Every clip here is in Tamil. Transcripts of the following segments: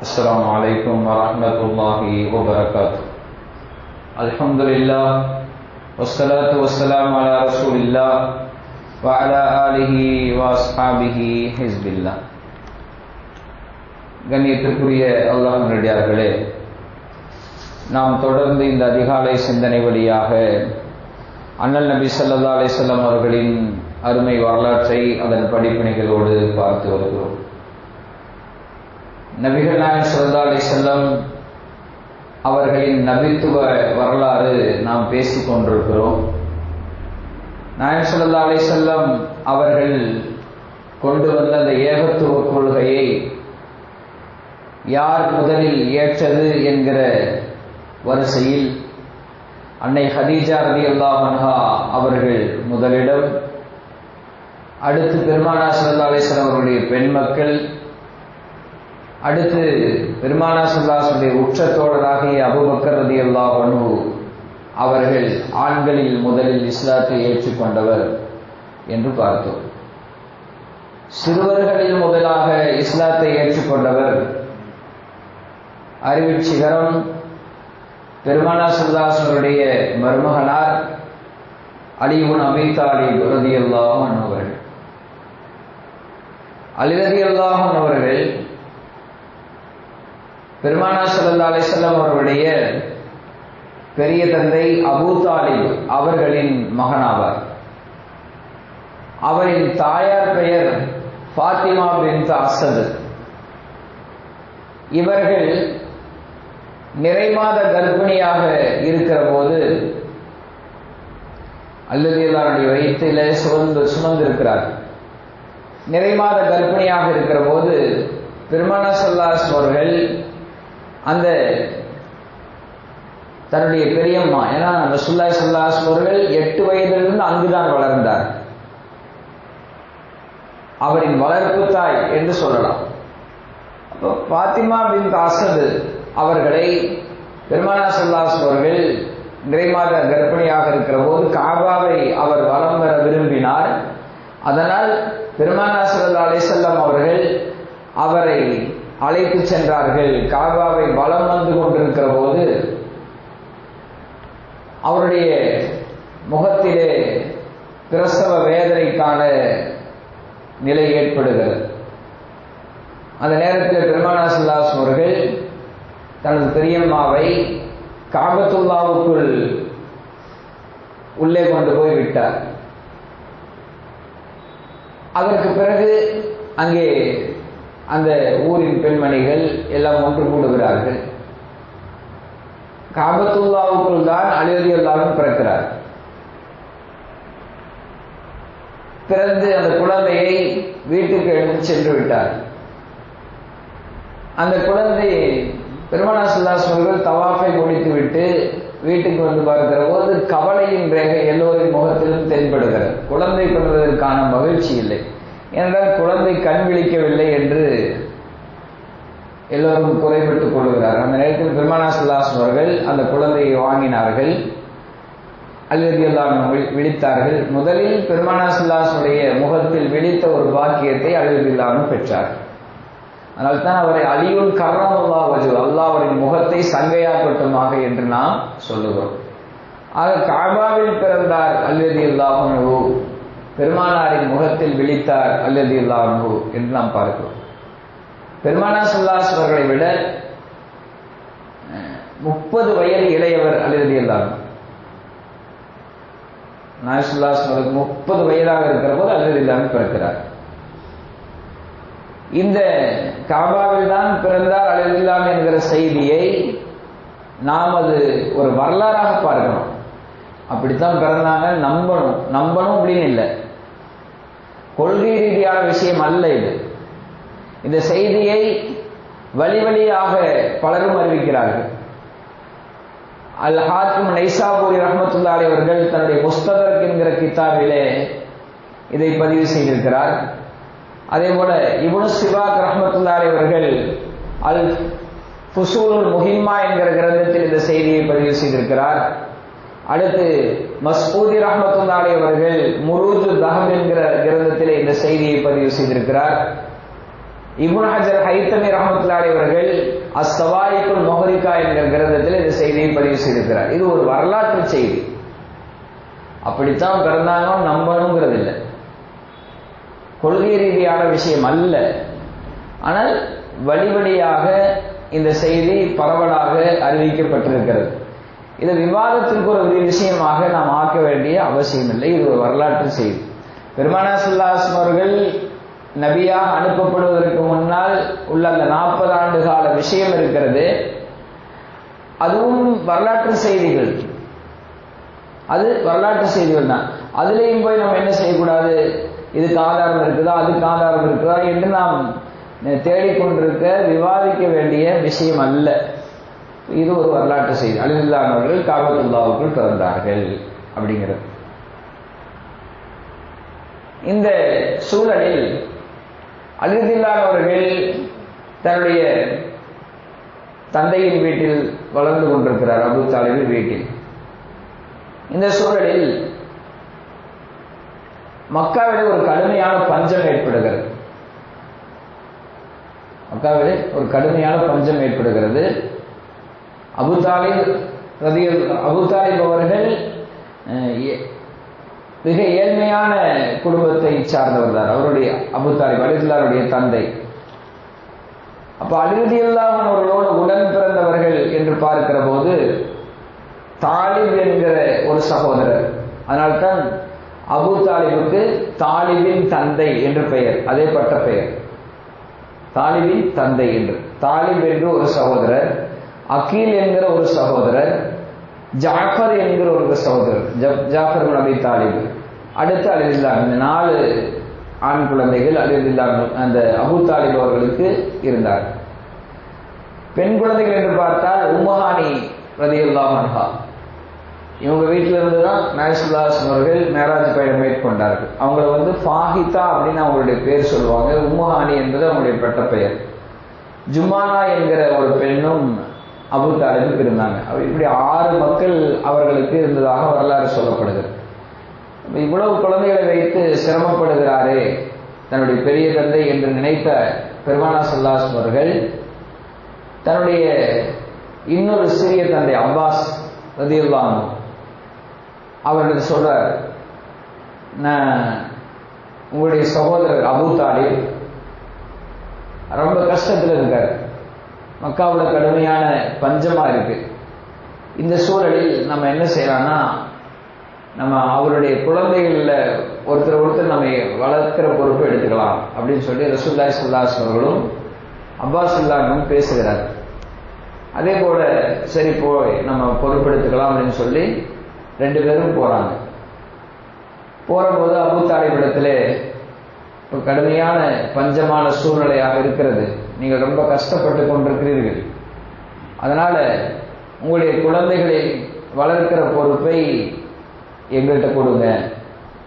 السلام عليكم ورحمة الله وبركاته. الحمد لله والصلاة والسلام على رسول الله وعلى آله وأصحابه حزب الله. கண்ணியத்திற்குரிய அல்லாஹ் நல்லடியார்களே, நாம் தொடர்ந்து இந்த அதிகாலை சிந்தனை வழியாக அண்ணல் நபி ஸல்லல்லாஹு அலைஹி வஸல்லம் அவர்களின் அருமை வரலாற்றை அதன் படிப்பினைகளோடு பார்த்து வருகிறோம். நபிகள் நாயகம் ஸல்லல்லாஹு அலைஹி வஸல்லம் அவர்களின் நபித்துவ வரலாறு நாம் பேசிக் கொண்டிருக்கிறோம். நாயகம் ஸல்லல்லாஹு அலைஹி வஸல்லம் அவர்கள் கொண்டு வந்த அந்த ஏகத்துவ கொள்கையை யார் முதலில் ஏற்றது என்கிற வரிசையில் அன்னை ஹதீஜா ரலியல்லாஹு அன்ஹா அவர்கள் முதலிடம், அடுத்து பெருமானார் ஸல்லல்லாஹு அலைஹி வஸல்லம் அவர்களுடைய பெண் மக்கள், அடுத்து பெருமானார் ஸல்லல்லாஹு அலைஹி வஸல்லம் உற்ற தோழராகிய அபூபக்கர் ரலியல்லாஹு அன்ஹு அவர்கள் ஆண்களில் முதலில் இஸ்லாத்தை ஏற்றுக்கொண்டவர் என்று பார்த்தோம். சிறுவர்களில் முதலாக இஸ்லாத்தை ஏற்றுக்கொண்டவர் அறிவின் சிகரம் பெருமானார் ஸல்லல்லாஹு அலைஹி வஸல்லம் மருமகனார் அலி இப்னு அபீ தாலிப் ரலியல்லாஹு அன்ஹு அவர்கள். அலி ரலியல்லாஹு அன்ஹு அவர்கள் பெருமானார் ஸல்லல்லாஹு அலைஹி வஸல்லம் அவர்களுடைய பெரிய தந்தை அபூ தாலிப் அவர்களின் மகனாவார். அவரின் தாயார் பெயர் ஃபாத்திமா பின்த் அஸத். இவர்கள் நிறைமாத கர்ப்பிணியாக இருக்கிற போது அல்லது வயிற்றிலே சுமந்திருக்கிறார். நிறைமாத கர்ப்பிணியாக இருக்கிற போது பெருமானார் ஸல்லல்லாஹு அலைஹி வஸல்லம் அவர்கள் அந்த தன்னுடைய பெரியம்மா, ஏன்னா ரசூலுல்லாஹி ஸல்லல்லாஹு அலைஹி வஸல்லம் அவர்கள் 8 வயதிலிருந்து அங்குதான் வளர்ந்தார், அவரின் வளர்ப்பு தாய் என்று சொல்லலாம். அப்போ ஃபாத்திமா பின்த் அஸத் அவர்களை பெருமானார் ஸல்லல்லாஹு அலைஹி வஸல்லம் அவர்கள் நிறைமாத கர்ப்பிணியாக இருக்கிற போது காபாவை அவர் வலம் வர விரும்பினார். அதனால் பெருமானார் ஸல்லல்லாஹு அலைஹி வஸல்லம் அவர்கள் அவரை அழைத்து சென்றார்கள். காபாவை வலம் வந்து கொண்டிருக்கிற போது அவருடைய முகத்திலே பிரசவ வேதனைக்கான நிலை ஏற்படுகிறது. அந்த நேரத்தில் பெருமானார் ஸல்லல்லாஹு அலைஹி வஸல்லம் அவர்கள் தனது பெரியம்மாவை காபத்துல்லாவுக்குள் உள்ளே கொண்டு போய் விட்டார். அதற்கு பிறகு அங்கே அந்த ஊரின் பெண்மணிகள் எல்லாம் ஒன்று கூடுகிறார்கள். காபத்துல்லாவுக்குள் தான் அலி ரலியல்லாஹு அன்ஹு பிறக்கிறார். பிறந்து அந்த குழந்தையை வீட்டுக்கு எடுத்து சென்று விட்டார். அந்த குழந்தை பெருமானார் ஸல்லல்லாஹு அலைஹி வஸல்லம் தவாஃபை முடித்துவிட்டு வீட்டுக்கு வந்து பார்க்கிற போது கவலையின் ரேகை எல்லோரின் முகத்திலும் தென்படுகிறது. குழந்தை பிறந்ததற்கான மகிழ்ச்சி இல்லை, ஏனென்றால் குழந்தை கண் விழிக்கவில்லை என்று எல்லோரும் குறைபட்டுக் கொள்கிறார். அந்த நேரத்தில் பெருமானார் ஸல்லல்லாஹு அலைஹி வஸல்லம் அவர்கள் அந்த குழந்தையை வாங்கினார்கள். அலி ரலியல்லாஹு அன்ஹு விழித்தார்கள். முதலில் பெருமானார் ஸல்லல்லாஹு அலைஹி வஸல்லம் முகத்தில் விழித்த ஒரு பாக்கியத்தை அலி ரலியல்லாஹு அன்ஹு பெற்றார். அதனால்தான் அவரை அலியுல் கர்ரமல்லாஹு வஜ்ஹு, அல்லாஹ் அவரின் முகத்தை சங்கையாக்கட்டுமாக என்று நாம் சொல்லுகிறோம். ஆக காபாவில் பிறந்தார் அலி ரலியல்லாஹு அன்ஹு, பெருமானாரின் முகத்தில் விழித்தார் அலி ரலியல்லாஹு அன்ஹு என்று நாம் பார்க்கிறோம். பெருமானார் ஸல்லல்லாஹு அலைஹி வஸல்லம் அவர்களை விட 30 வயது இளையவர் அலி ரலியல்லாஹு அன்ஹு. நாயகம் ஸல்லல்லாஹு அலைஹி வஸல்லம் 30 வயதாக இருக்கிற போது அலி ரலியல்லாஹு அன்ஹு பிறக்கிறார். இந்த காபாவில் தான் பிறந்தார் அலி ரலியல்லாஹு அன்ஹு என்கிற செய்தியை நாம் அது ஒரு வரலாறாக பார்க்கணும். அப்படித்தான் பிறந்தாங்க நம்பணும் அப்படின்னு இல்லை, கொள்கை ரீதியான விஷயம் அல்ல இது. இந்த செய்தியை வழி வழியாக பலரும் அறிவிக்கிறார்கள். அல் ஹாக்கிம் நைசாபூரி ரஹ்மத்துல்லாஹி அலைஹி அவர்கள் தன்னுடைய முஸ்ததரக் என்கிற கிதாபிலே இதை பதிவு செய்திருக்கிறார். அதே போல இப்னு சிவாக் ரஹ்மத்துல்லாஹி அலைஹி அவர்கள் அல் ஃபுசூலுல் முஹிம்மா என்கிற கிரந்தத்தில் இந்த செய்தியை பதிவு செய்திருக்கிறார். அடுத்து மஸ்ஊதி ரஹ்மத்துல்லாஹி அலைஹி அவர்கள் முரூஜு தஹப் என்கிற கிரந்தத்திலே இந்த செய்தியை பதிவு செய்திருக்கிறார். இப்னு ஹஜர் ஹைத்தமி ரஹ்மத்துல்லாஹி ரஹ்மத்துல்லாஹி அவர்கள் அஸ்ஸவாயிகுல் முஹரிகா என்கிற கிரந்தத்தில் இந்த செய்தியை பதிவு செய்திருக்கிறார். இது ஒரு வரலாற்று செய்தி. அப்படித்தான் பிறந்தாங்க நம்பணுங்கிறது இல்லை, கொள்கை ரீதியான விஷயம் அல்ல. ஆனால் வழி வழியாக இந்த செய்தி பரவலாக அறிவிக்கப்பட்டிருக்கிறது. இது விவாதத்திற்கு ஒரு விஷயமாக நாம் ஆக்க வேண்டிய அவசியம் இல்லை. இது ஒரு வரலாற்று செய்தி. பெருமானார் ஸல்லல்லாஹு அலைஹி வஸல்லம் அவர்கள் நபியாக அனுப்பப்படுவதற்கு முன்னால் உள்ள அந்த 40 ஆண்டு கால விஷயம் இருக்கிறது. அதுவும் வரலாற்று செய்திகள், அது வரலாற்று செய்திகள் தான். அதுலேயும் போய் நம்ம என்ன செய்யக்கூடாது, இதுக்கு ஆதாரம் இருக்குதா அதுக்கு ஆதாரம் இருக்குதா என்று நாம் தேடிக்கொண்டிருக்க விவாதிக்க வேண்டிய விஷயம் அல்ல. இது ஒரு வரலாற்று செய்தி. அலிதுல்லாஹ் அவர்கள் காபத்துல்லாவுக்குள் பிறந்தார்கள் அப்படிங்கிறது. இந்த சூழலில் அலிதுல்லாஹ் அவர்கள் தன்னுடைய தந்தையின் வீட்டில் வளர்ந்து கொண்டிருக்கிறார், அபூ தாலிபின் வீட்டில். இந்த சூழலில் மக்காவிலே ஒரு கடுமையான பஞ்சம் ஏற்படுகிறது. மக்காவிலே ஒரு கடுமையான பஞ்சம் ஏற்படுகிறது. அபூ தாலிப் அவர்கள் மிக ஏழ்மையான குடும்பத்தை சார்ந்தவர் தான். அவருடைய அபூ தாலிப் அலிதுல்லாஹ்வுடைய தந்தை. அப்ப அலிதுல்லாஹ் அவர்களோடு உடன் பிறந்தவர்கள் என்று பார்க்கிற போது தாலிப் என்கிற ஒரு சகோதரர். அதனால்தான் அபூ தாலிபுக்கு தாலிபின் தந்தை என்று பெயர், அதே பட்ட பெயர் தாலிபின் தந்தை என்று. தாலிப் என்று ஒரு சகோதரர், அகீல் என்கிற ஒரு சகோதரர், ஜாஃபர் என்கிற ஒரு சகோதரர், ஜாஃபர் இப்னு அபீ தாலிப். அடுத்து அலிதுல்லாஹ். இந்த 4 ஆண் குழந்தைகள் அலிதுல்லாஹ் அந்த அபூ தாலிப் அவர்களுக்கு இருந்தார். பெண் குழந்தைகள் என்று பார்த்தால் உம்மஹானி ரலியல்லாஹு அன்ஹா, இவங்க வீட்டில இருந்து தான் நபி ஸல்லல்லாஹு அலைஹி வஸல்லம் அவர்கள் மேராஜ் பயணம் மேற்கொண்டார்கள். அவங்களை ஃபாஹிதா அப்படின்னு அவங்களுடைய பேர் சொல்லுவாங்க. உம்முஹானி என்பது அவங்களுடைய பட்ட பெயர். ஜுமானா என்கிற ஒரு பெண்ணும் அபூ தாலிபுக்கு இருந்தாங்க. இப்படி 6 மக்கள் அவர்களுக்கு இருந்ததாக வரலாறு சொல்லப்படுகிறது. இவ்வளவு குழந்தைகளை வைத்து சிரமப்படுகிறாரே தன்னுடைய பெரிய தந்தை என்று நினைத்த பெருமானார் ஸல்லல்லாஹு அலைஹி வஸல்லம் அவர்கள் தன்னுடைய இன்னொரு சிறிய தந்தை அப்பாஸ் ரலியல்லாஹு அன்ஹு அவர்கள் சொல்றார், நான் உங்களுடைய சகோதரர் அபூ தாலிப் ரொம்ப கஷ்டத்தில் இருக்கார், மக்காவோட கடுமையான பஞ்சமா இருக்கு. இந்த சூழலில் நம்ம என்ன செய்யலாம்னா, நம்ம அவருடைய குழந்தைகள்ல ஒருத்தர் நம்ம வளர்க்கிற பொறுப்பை எடுத்துக்கலாம் அப்படின்னு சொல்லி ரசூலுல்லாஹி ஸல்லல்லாஹு அலைஹி வஸல்லம் அவர்களும் அப்பாஸ் ரலியல்லாஹு பேசுகிறார். அதே போல சரி போய் நம்ம பொறுப்பெடுத்துக்கலாம் அப்படின்னு சொல்லி 2 பேரும் போறாங்க. போறபோது அபூ தாலிப் இடத்திலே கடுமையான பஞ்சமான சூழ்நிலையாக இருக்கிறது, நீங்கள் ரொம்ப கஷ்டப்பட்டு கொண்டிருக்கிறீர்கள், அதனால உங்களுடைய குழந்தைகளை வளர்க்கிற பொறுப்பை எங்கள்கிட்ட கொடுங்க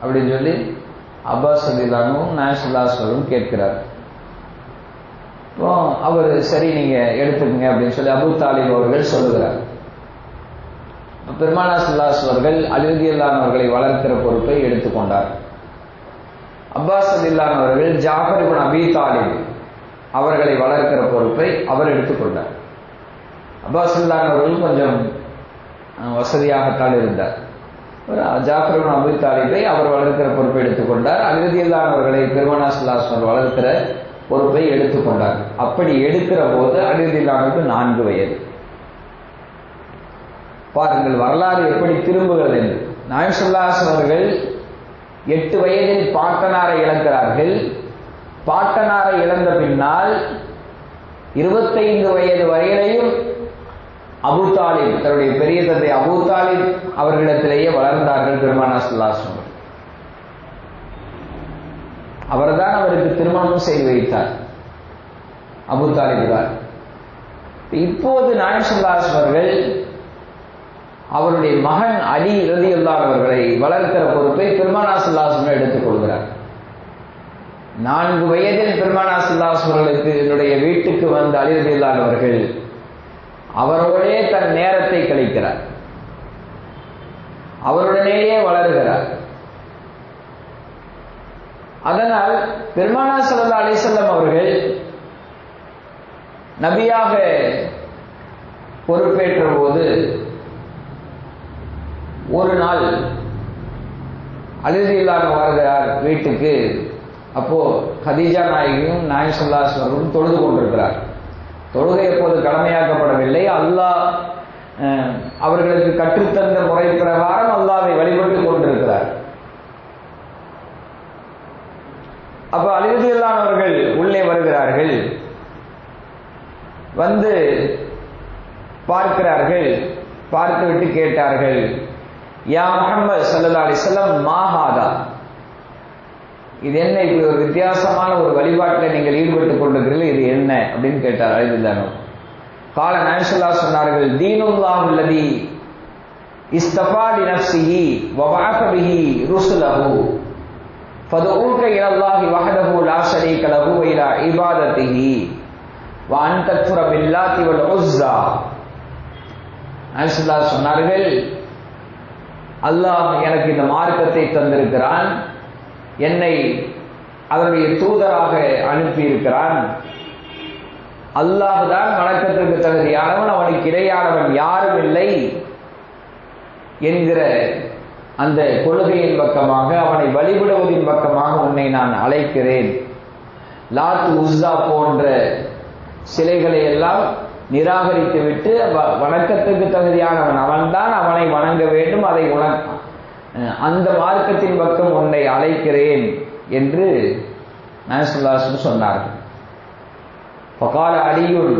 அப்படின்னு சொல்லி அப்பாஸ் ரலியல்லாஹு நபி ஸல்லல்லாஹு அலைஹி வஸல்லம் கேட்கிறார். அவர் சரி நீங்க எடுத்துக்கங்க அப்படின்னு சொல்லி அபூ தாலிப் அவர்கள் சொல்லுகிறார். பெருமானார் ஸல்லல்லாஹு அலைஹி வஸல்லம் அவர்கள் அலி ரலியல்லாஹு அவர்களை வளர்க்கிற பொறுப்பை எடுத்துக்கொண்டார். அப்பாஸ் ரலியல்லாஹு அவர்கள் ஜாஃபர் இப்னு அபீ தாலிப் அவர்களை வளர்க்கிற பொறுப்பை அவர் எடுத்துக்கொண்டார். அப்பாஸ் ரலியல்லாஹு அவர்கள் கொஞ்சம் வசதியாகத்தான் இருந்தார். ஜாஃபர் இப்னு அபீ தாலிபை அவர் வளர்க்கிற பொறுப்பை எடுத்துக்கொண்டார். அலி ரலியல்லாஹு அவர்களை பெருமானார் ஸல்லல்லாஹு அலைஹி வஸல்லம் வளர்க்கிற பொறுப்பை எடுத்துக்கொண்டார். அப்படி எடுக்கிற போது அலி ரலியல்லாஹுவுக்கு 4 வயது. பாருங்கள் வரலாறு எப்படி திரும்புகிறது என்று. நபி ஸல்லல்லாஹு அலைஹி வஸல்லம் அவர்கள் 8 வயதில் பாட்டனாரை இழக்கிறார்கள். பாட்டனாரை இழந்த பின்னால் 25 வயது வரையிலையும் அபூ தாலிப் தன்னுடைய பெரிய தந்தை அபூ தாலிப் அவர்களிடத்திலேயே வளர்ந்தார்கள் பெருமானார் ஸல்லல்லாஹு அலைஹி வஸல்லம். அவர்தான் அவருக்கு திருமணம் செய்து வைத்தார், அபூ தாலிப் தான். இப்போது நபி ஸல்லல்லாஹு அலைஹி வஸல்லம் அவர்கள் அவருடைய மகன் அலி ரலியல்லாஹு அவர்களை வளர்க்கிற பொறுப்பை பெருமானார் ஸல்லல்லாஹு அலைஹி வஸல்லம் எடுத்துக் கொள்கிறார். 4 வயதில் பெருமானார் ஸல்லல்லாஹு அலைஹி வஸல்லம் அவர்களுக்கு என்னுடைய வீட்டுக்கு வந்த அலி ரலியல்லாஹு அவர்கள் அவரோடே தன் நேரத்தை கழிக்கிறார், அவருடனேயே வளர்கிறார். அதனால் பெருமானார் ஸல்லல்லாஹு அலைஹி வஸல்லம் அவர்கள் நபியாக பொறுப்பேற்ற போது ஒரு நாள் அலி ரலியல்லாஹு வருகிறார் வீட்டுக்கு. அப்போ கதீஜா நாயகியும் நாயகம் ஸல்லல்லாஹு அலைஹி வஸல்லம் தொழுது கொண்டிருக்கிறார். தொழுகை எப்போது கடமையாக்கப்படவில்லை. அல்லாஹ் அவர்களுக்கு கற்றுத்தந்த முறை பிரகாரம் அல்லாஹ்வை வழிபட்டுக் கொண்டிருக்கிறார். அப்ப அலி ரலியல்லாஹு அவர்கள் உள்ளே வருகிறார்கள். வந்து பார்க்கிறார்கள். பார்த்துவிட்டு கேட்டார்கள், யா முஹம்மது ஸல்லல்லாஹு அலைஹி வஸல்லம் மா ஹாதா, இது என்ன, இப்படி ஒரு வித்தியாசமான ஒரு வழிபாட்டில் நீங்கள் ஈடுபட்டுக் கொண்டிருக்கிறீர்கள், இது என்ன அப்படின்னு கேட்டார் அலி ரலியல்லாஹு. கால நாயகம் ஸல்லல்லாஹு அலைஹி சொன்னார்கள், தீனுல்லாஹு அல்லதி இஸ்தஃபா லினஃப்ஸிஹி வ பஅஸ பிஹி ருசுலஹு ஃபதுஊக இலல்லாஹி வஹ்தஹு லா ஷரீக லஹு வ இலா இபாதத்திஹி வ அன் தக்ஃபுர பில்லாஹி வல் உஸ்ஸா. நாயகம் ஸல்லல்லாஹு அலைஹி சொன்னார்கள், அல்லாஹ் எனக்கு இந்த மார்க்கத்தை தந்திருக்கிறான், என்னை அதனுடைய தூதராக அனுப்பியிருக்கிறான். அல்லாஹ் தான் வணக்கத்திற்கு தகுதியானவன், அவனுக்கு இடையானவன் யாரும் இல்லை என்கிற அந்த கொள்கையின் பக்கமாக, அவனை வழிபடுவதின் பக்கமாக உன்னை நான் அழைக்கிறேன். லாத் உஸ்ஸா போன்ற சிலைகளை எல்லாம் நிராகரித்து விட்டு வணக்கத்துக்கு தகுதியானவன் அவன்தான், அவனை வணங்க வேண்டும், அதை அந்த மார்க்கத்தின் பக்கம் உன்னை அழைக்கிறேன் என்று நாயகம் ஸல்லல்லாஹு அலைஹி வஸல்லம் சொன்னார்கள். ஃபகால அலியுன்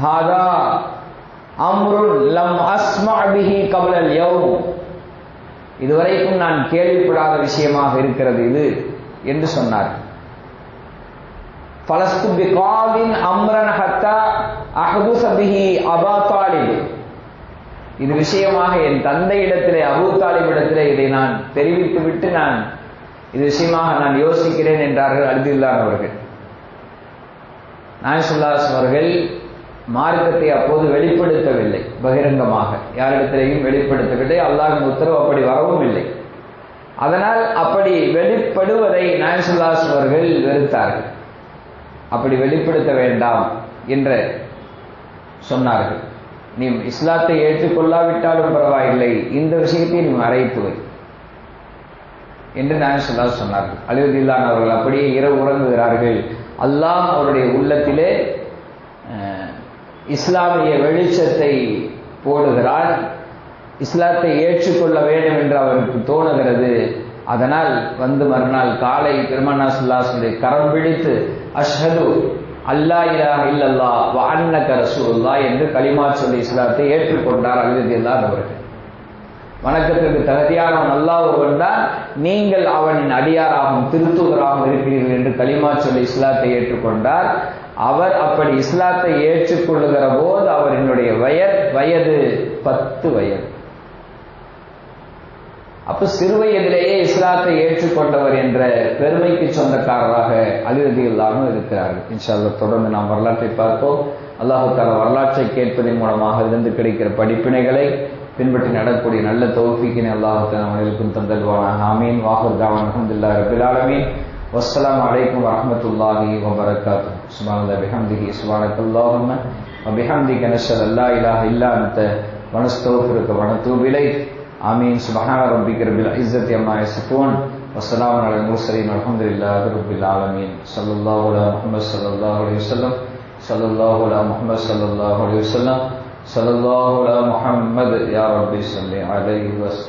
ஹாதா அம்ருன் லம் அஸ்மா பிஹி கப்லல் யௌம், இதுவரைக்கும் நான் கேள்விப்படாத விஷயமாக இருக்கிறது இது என்று சொன்னார். ஃபலஸ்து பிகாலின் அம்ரன் ஹத்தா அஹ்துஸ பிஹி அபா தாலிப், இது விஷயமாக என் தந்தையிடத்திலே அபூ தாலிப் இடத்திலே இதை நான் தெரிவித்து விட்டு நான் இது விஷயமாக நான் யோசிக்கிறேன் என்றார்கள் அலி ரலியல்லாஹு அவர்கள். நாயகம் ஸல்லல்லாஹு அலைஹி அவர்கள் மார்க்கத்தை அப்போது வெளிப்படுத்தவில்லை, பகிரங்கமாக யாரிடத்திலேயும் வெளிப்படுத்தவில்லை. அல்லாஹ்வின் உத்தரவு அப்படி வரவும் இல்லை. அதனால் அப்படி வெளிப்படுவதை நாயகம் ஸல்லல்லாஹு அலைஹி அவர்கள் வெறுத்தார்கள். அப்படி வெளிப்படுத்த வேண்டாம் என்று சொன்னார்கள். நீ இஸ்லாத்தை ஏற்றுக்கொள்ளாவிட்டாலும் பரவாயில்லை, இந்த விஷயத்தை நீ மறைத்து வை என்று நாயகம் ஸல்லல்லாஹு அலைஹி சொன்னார்கள். அலி ரலியல்லாஹு அவர்கள் அப்படியே இரவு உறங்குகிறார்கள். அல்லாஹ் அவருடைய உள்ளத்திலே இஸ்லாமிய வெளிச்சத்தை போடுகிறார். இஸ்லாத்தை ஏற்றுக்கொள்ள வேண்டும் என்று அவருக்கு தோணுகிறது. அதனால் வந்து மறுநாள் காலை பெருமானார் ஸல்லல்லாஹு அலைஹி வஸல்லம் கரம் பிடித்து அஷ்ஹது அல்லா இலாஹ இல்லல்லாஹ் வ அன்னக ரசூலுல்லாஹ் என்று கலிமா சொல்லி இஸ்லாத்தை ஏற்றுக்கொண்டார் அலி ரலியல்லாஹு அவர்கள். வணக்கத்திற்கு தகுதியானவன் அல்லாஹ் ஒருவன் தான், நீங்கள் அவனின் அடியாராகவும் திருத்தூதராகவும் இருக்கிறீர்கள் என்று கலிமா சொல்லி இஸ்லாத்தை ஏற்றுக்கொண்டார். அவர் அப்படி இஸ்லாத்தை ஏற்றுக்கொள்ளுகிற போது அவரினுடைய வயது 10 வயது. அப்ப சிறு வயதிலேயே இஸ்லாத்தை ஏற்றுக்கொண்டவர் என்ற பெருமைக்கு சொந்தக்காரராக அலி ரலியல்லாஹு இருக்கிறார்கள். இன்ஷா அல்லாஹ் தொடர்ந்து நாம் வரலாற்றை பார்ப்போம். அல்லாஹ் தஆலா வரலாற்றை கேட்பதன் மூலமாக இருந்து கிடைக்கிற படிப்பினைகளை பின்பற்றி நடக்கக்கூடிய நல்ல தௌஃபீக்கினை அல்லாஹ் தஆலா நம்மளுக்கும் தந்தல்வானாக. ஆமீன். வாஹிர் தஅவானா அல்ஹம்துலில்லாஹி ரப்பில் ஆலமீன். வஸ்ஸலாமு அலைக்கும் வரஹ்மத்துல்லாஹி வபரகாத்துஹு. சுப்ஹானல்லாஹி வபிஹம்திஹி சுப்ஹானக்கல்லாஹும்ம வபிஹம்திக நஷ்ஹது அல்லா இலாஹ இல்லா அன்த வ நஸ்தக்ஃபிருக வ நதூபு இலைக். ஆமீன். சுப்ஹான ரப்பிக ரப்பில் இஸ்ஸத்தி அம்மா யசிஃபூன் வ ஸலாமுன் அலல் முர்ஸலீன் வல்ஹம்துலில்லாஹி ரப்பில் ஆலமீன். ஸல்லல்லாஹு அலா முஹம்மது ஸல்லல்லாஹு அலைஹி வஸல்லம். ஸல்லல்லாஹு அலா முஹம்மது ஸல்லல்லாஹு அலைஹி வஸல்லம். ஸல்லல்லாஹு அலா முஹம்மது யா ரப்பி ஸல்லி அலைஹி வஸல்லம்.